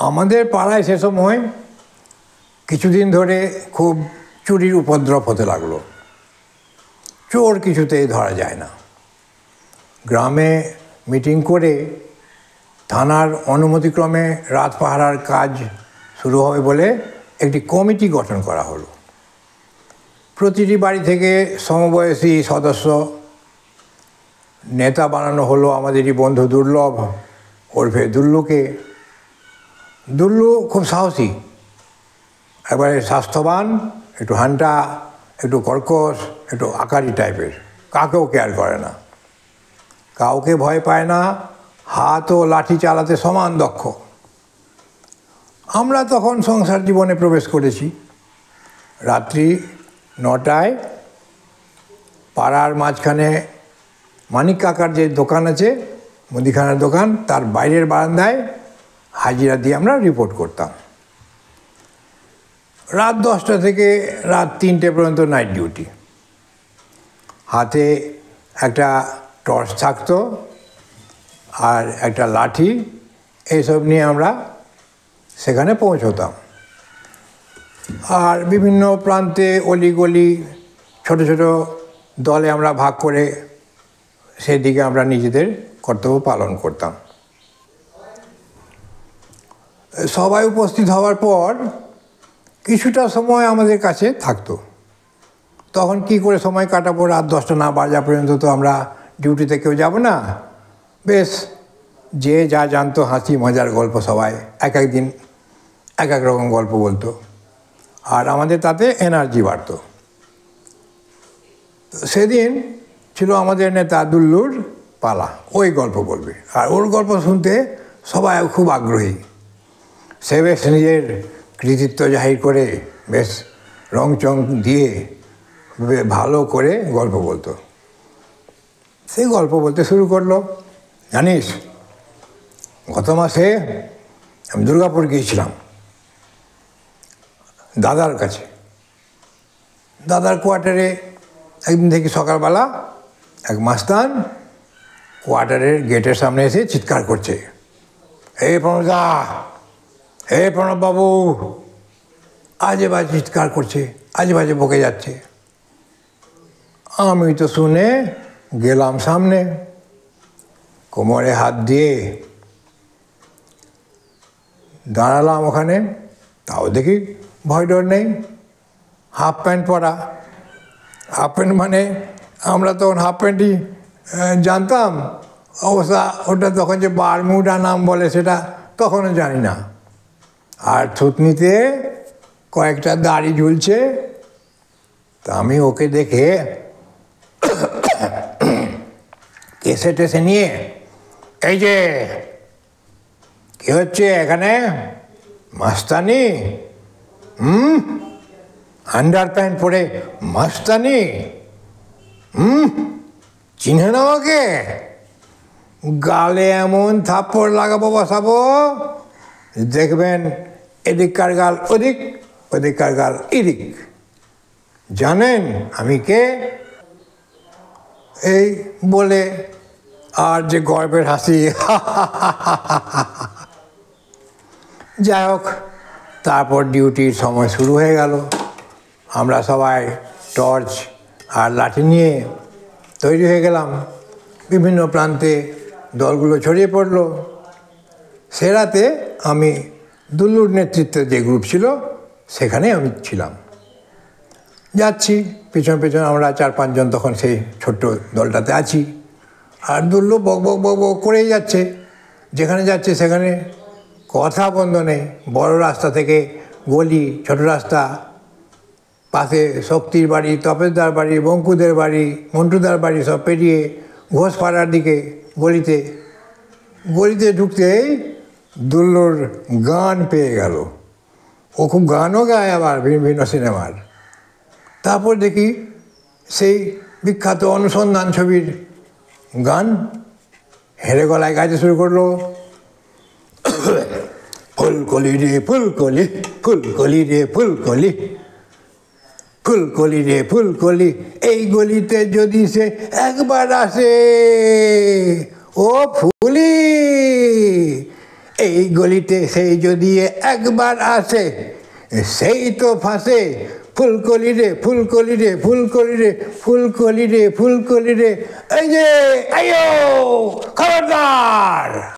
আমাদের পাড়ায় সে সময় কিছুদিন ধরে খুব চুরির উপদ্রব হতে লাগলো। চোর কিছুতেই ধরা যায় না। গ্রামে মিটিং করে থানার অনুমতিক্রমে রাত পাহারার কাজ শুরু হবে বলে একটি কমিটি গঠন করা হলো। প্রতিটি বাড়ি থেকে সমবয়সী সদস্য নেতা বানানো হলো আমাদেরই বন্ধু দুর্লভ ওরফে দুল্লুকে। দুল্লু খুব সাহসী, একবারে স্বাস্থ্যবান, একটু হান্টা, একটু কর্কশ, একটু আকারি টাইপের, কাকেও কেয়ার করে না, কাউকে ভয় পায় না, হাত ও লাঠি চালাতে সমান দক্ষ। আমরা তখন সংসার জীবনে প্রবেশ করেছি। রাত্রি 9টায় পাড়ার মাঝখানে মানিক কাকার যে দোকান আছে, মুদিখানার দোকান, তার বাইরের বারান্দায় হাজিরা দিয়ে আমরা রিপোর্ট করতাম। রাত 10টা থেকে রাত 3টে পর্যন্ত নাইট ডিউটি। হাতে একটা টর্চ থাকতো আর একটা লাঠি, এইসব নিয়ে আমরা সেখানে পৌঁছতাম। আর বিভিন্ন প্রান্তে অলিগলি ছোট ছোট দলে আমরা ভাগ করে সেদিকে আমরা নিজেদের কর্তব্য পালন করতাম। সবাই উপস্থিত হওয়ার পর কিছুটা সময় আমাদের কাছে থাকতো। তখন কি করে সময় কাটাবো? রাত 10টা না বাজা পর্যন্ত তো আমরা ডিউটিতে কেউ যাব না। বেশ, যে যা জানতো হাসি মজার গল্প, সবাই এক এক দিন এক এক রকম গল্প বলতো, আর আমাদের তাতে এনার্জি বাড়ত। সেদিন ছিল আমাদের নেতা দুল্লুর পালা, ওই গল্প বলবে, আর ওর গল্প শুনতে সবাই খুব আগ্রহী। সে বেশ নিজের কৃতিত্ব জাহির করে বেশ রংচং দিয়ে ভালো করে গল্প বলতো। সেই গল্প বলতে শুরু করলো। জানিস, গত মাসে আমি দুর্গাপুর গিয়েছিলাম দাদার কাছে। দাদার কোয়ার্টারে একদিন থেকে সকালবেলা এক মাস্তান কোয়ার্টারের গেটের সামনে এসে চিৎকার করছে, এই প্রণবদা, এই প্রণববাবু, আজে বাজে চিৎকার করছে, আজে বাজে বকে যাচ্ছে। আমি তো শুনে গেলাম সামনে, কোমরে হাত দিয়ে দাঁড়ালাম ওখানে। তাও দেখি ভয় ডর নেই, হাফ প্যান্ট পরা। হাফ প্যান্ট মানে আমরা তখন হাফ প্যান্টই জানতাম, অবশ্য ওটা তখন যে বারমুডা নাম বলে সেটা তখনও জানি না। আর থুতনিতে কয়েকটা দাড়ি ঝুলছে। তা আমি ওকে দেখে কেসে টেসে নিয়ে, এই যে কি হচ্ছে এখানে, মাস্তানি? আন্ডার প্যান্ট পরে মাস্তানি? চিনে না আমাকে? গালে এমন থাপ্পড় লাগাবো বসাবো, দেখবেন এদিককার গাল ওদিক, ওদিককার গাল এদিক। জানেন আমি কে? এই বলে আর যে গর্বের হাসি। যাই হোক, তারপর ডিউটির সময় শুরু হয়ে গেল। আমরা সবাই টর্চ আর লাঠি নিয়ে তৈরি হয়ে গেলাম। বিভিন্ন প্রান্তে দলগুলো ছড়িয়ে পড়ল। সে রাতে আমি দুল্লুর নেতৃত্বে যে গ্রুপ ছিল সেখানে আমি ছিলাম। যাচ্ছি পেছন পেছন, আমরা 4-5 জন তখন সেই ছোট্ট দলটাতে আছি। আর দুল্লু বক বক বক বক করেই যাচ্ছে, যেখানে যাচ্ছে সেখানে কথা বন্ধ নেই। বড় রাস্তা থেকে গলি, ছোট রাস্তা, পাশে শক্তির বাড়ি, তপেশদার বাড়ি, বঙ্কুদের বাড়ি, মন্টুদার বাড়ি সব পেরিয়ে ঘোষপাড়ার দিকে গলিতে গলিতে ঢুকতেই দুল্লুর গান পেয়ে গেল। ও খুব গানও গায় আবার বিভিন্ন সিনেমার। তারপর দেখি সেই বিখ্যাত অনুসন্ধান ছবির গান হেরে গলায় গাইতে শুরু করলো। ফুলকলি রে ফুলকলি, ফুলকলি রে ফুলকলি, ফুলকলি রে ফুলকলি, এই গলিতে যদি সে একবার আসে, ও ফুলি, এই গলিতে সেই যদি একবার আসে, সেই তো ফাঁসে। ফুলকলি রে ফুলকলি রে ফুলকলি রে ফুলকলি রে ফুলকলি রে, এই যে আইও খবরদার।